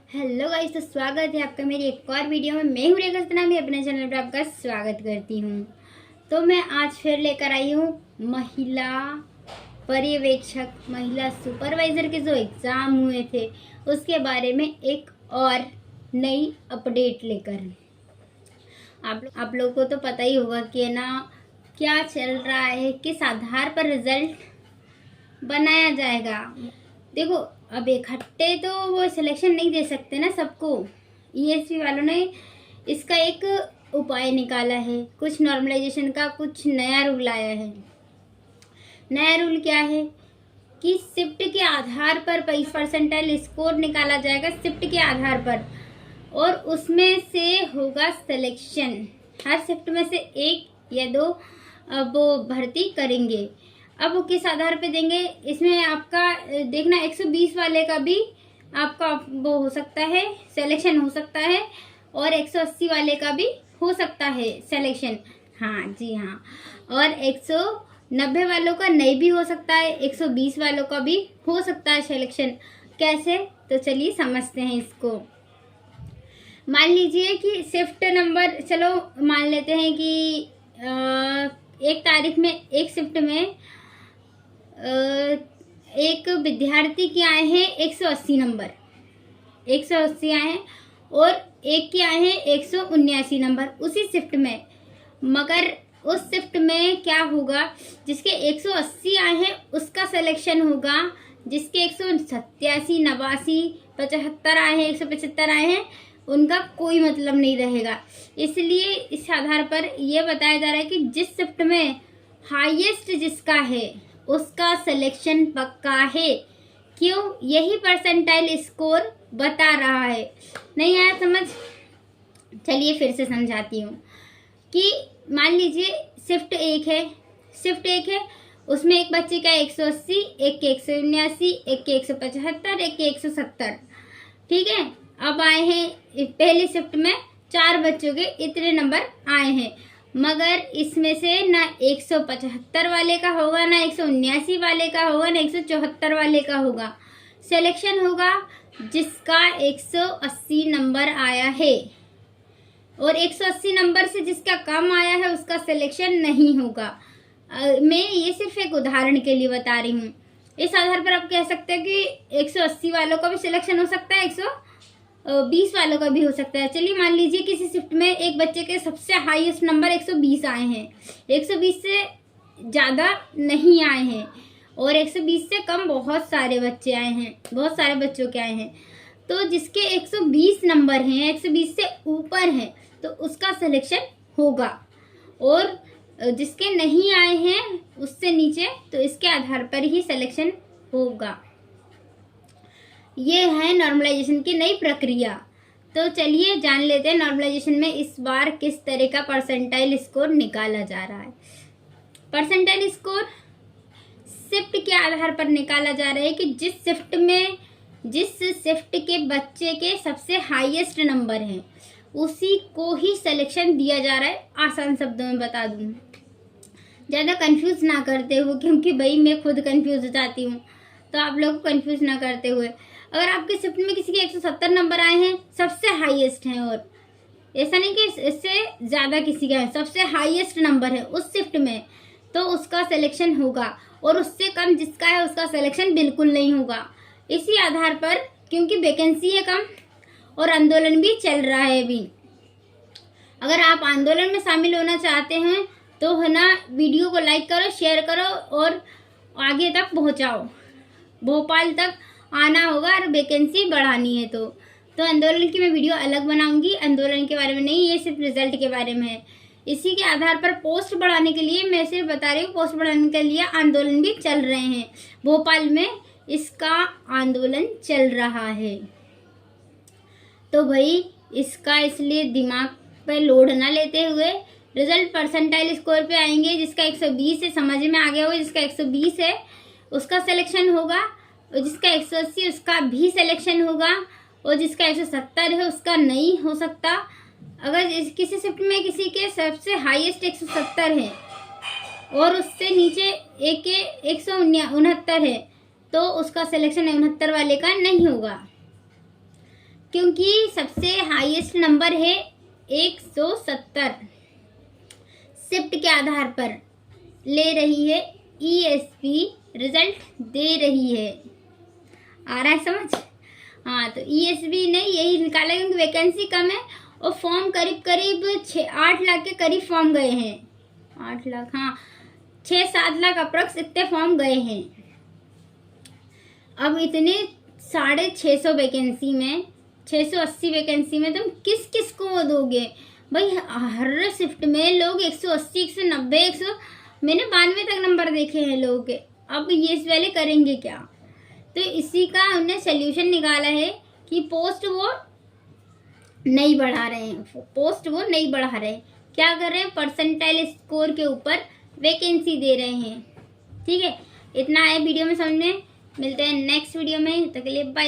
Hello guys, तो स्वागत है आपका मेरी एक और वीडियो में। मैं हूँ रेखा सतना, भी अपने चैनल पर आपका स्वागत करती हूँ। तो मैं आज फिर लेकर आई हूँ महिला पर्यवेक्षक, महिला सुपरवाइजर के जो एग्ज़ाम हुए थे उसके बारे में एक और नई अपडेट लेकर। आप लोगों को तो पता ही होगा कि ना क्या चल रहा है, किस आधार पर रिजल्ट बनाया जाएगा। देखो, अब इकट्ठे तो वो सिलेक्शन नहीं दे सकते ना सबको। ईएसपी वालों ने इसका एक उपाय निकाला है, कुछ नॉर्मलाइजेशन का कुछ नया रूल आया है। नया रूल क्या है कि शिफ्ट के आधार पर 25 परसेंटाइल स्कोर निकाला जाएगा, शिफ्ट के आधार पर, और उसमें से होगा सिलेक्शन। हर शिफ्ट में से एक या दो वो भर्ती करेंगे। अब वो किस आधार पे देंगे, इसमें आपका देखना 120 वाले का भी आपका वो हो सकता है, सिलेक्शन हो सकता है, और 180 वाले का भी हो सकता है सिलेक्शन। हाँ जी हाँ, और 190 वालों का नहीं भी हो सकता है, 120 वालों का भी हो सकता है सिलेक्शन। कैसे, तो चलिए समझते हैं इसको। मान लीजिए कि शिफ्ट नंबर, चलो मान लेते हैं कि एक तारीख में एक शिफ्ट में एक विद्यार्थी के आए हैं 180 नंबर, 180 आए हैं, और एक के आए हैं 179 नंबर उसी शिफ्ट में। मगर उस शिफ्ट में क्या होगा, जिसके 180 आए हैं उसका सिलेक्शन होगा, जिसके 187, 89, 75 आए हैं, 175 आए हैं, उनका कोई मतलब नहीं रहेगा। इसलिए इस आधार पर यह बताया जा रहा है कि जिस शिफ्ट में हाईएस्ट जिसका है उसका सिलेक्शन पक्का है। क्यों? यही परसेंटाइल स्कोर बता रहा है। नहीं आया समझ? चलिए फिर से समझाती हूँ कि मान लीजिए शिफ्ट एक है, उसमें एक बच्चे का 180, एक के 179, एक के 175, एक के 170। ठीक है, अब आए हैं पहली शिफ्ट में 4 बच्चों के इतने नंबर आए हैं, मगर इसमें से ना 175 वाले का होगा, ना 179 वाले का होगा, ना 174 वाले का होगा। सिलेक्शन होगा जिसका 180 नंबर आया है, और 180 नंबर से जिसका कम आया है उसका सिलेक्शन नहीं होगा। मैं ये सिर्फ एक उदाहरण के लिए बता रही हूँ। इस आधार पर आप कह सकते हैं कि 180 वालों का भी सिलेक्शन हो सकता है, 120 वालों का भी हो सकता है। चलिए मान लीजिए किसी शिफ्ट में एक बच्चे के सबसे हाईएस्ट नंबर 120 आए हैं, 120 से ज़्यादा नहीं आए हैं, और 120 से कम बहुत सारे बच्चे आए हैं, बहुत सारे बच्चों के आए हैं। तो जिसके 120 नंबर हैं, 120 से ऊपर हैं, तो उसका सिलेक्शन होगा, और जिसके नहीं आए हैं उससे नीचे, तो इसके आधार पर ही सिलेक्शन होगा। ये है नॉर्मलाइजेशन की नई प्रक्रिया। तो चलिए जान लेते हैं नॉर्मलाइजेशन में इस बार किस तरह का परसेंटाइल स्कोर निकाला जा रहा है। परसेंटाइल स्कोर शिफ्ट के आधार पर निकाला जा रहा है कि जिस शिफ्ट के बच्चे के सबसे हाईएस्ट नंबर हैं उसी को ही सिलेक्शन दिया जा रहा है। आसान शब्दों में बता दूं, ज़्यादा कंफ्यूज ना करते हुए, क्योंकि भाई मैं खुद कंफ्यूज हो जाती हूँ, तो आप लोग कंफ्यूज ना करते हुए, अगर आपके शिफ्ट में किसी के 170 नंबर आए हैं, सबसे हाईएस्ट हैं, और ऐसा नहीं कि इससे ज़्यादा किसी का है, सबसे हाईएस्ट नंबर है उस शिफ्ट में, तो उसका सिलेक्शन होगा, और उससे कम जिसका है उसका सिलेक्शन बिल्कुल नहीं होगा। इसी आधार पर, क्योंकि वैकेंसी है कम और आंदोलन भी चल रहा है अभी, अगर आप आंदोलन में शामिल होना चाहते हैं तो है ना, वीडियो को लाइक करो, शेयर करो और आगे तक पहुँचाओ। भोपाल तक आना होगा और वैकेंसी बढ़ानी है तो आंदोलन की मैं वीडियो अलग बनाऊंगी, आंदोलन के बारे में नहीं, ये सिर्फ रिजल्ट के बारे में है। इसी के आधार पर पोस्ट बढ़ाने के लिए मैं सिर्फ बता रही हूँ, पोस्ट बढ़ाने के लिए आंदोलन भी चल रहे हैं। भोपाल में इसका आंदोलन चल रहा है, तो भाई इसका इसलिए दिमाग पे लोड ना लेते हुए रिजल्ट परसेंटाइल स्कोर पे आएंगे। जिसका 120 है, समझ में आ गया होगा, जिसका 120 है उसका सिलेक्शन होगा, और जिसका 180 उसका भी सिलेक्शन होगा, और जिसका 170 है उसका नहीं हो सकता। अगर किसी शिफ्ट में किसी के सबसे हाईएस्ट 170 है और उससे नीचे एक के 169 है, तो उसका सिलेक्शन 69 वाले का नहीं होगा। क्योंकि सबसे हाईएस्ट नंबर है 170 शिफ्ट के आधार पर ले रही है, ईएसपी रिजल्ट दे रही है। आ रहा है समझ? हाँ, तो ईएसपी ने यही निकाला क्योंकि वैकेंसी कम है और फॉर्म करीब करीब 8 लाख के करीब फॉर्म गए हैं। 8 लाख, हाँ 6-7 लाख अप्रोक्स इतने फॉर्म गए हैं। अब इतने 650 वैकेंसी में, 680 वैकेंसी में तुम किस किस को दोगे भाई? हर शिफ्ट में लोग 180, 190, 100, मैंने 92 तक नंबर देखे हैं लोगों के। अब ये इस वाले करेंगे क्या? तो इसी का हमने सोल्यूशन निकाला है कि पोस्ट वो नहीं बढ़ा रहे हैं, क्या कर रहे हैं? परसेंटाइल स्कोर के ऊपर वैकेंसी दे रहे हैं। ठीक है, इतना है वीडियो में समझ में। मिलते हैं नेक्स्ट वीडियो में, तब तक के लिए बाय।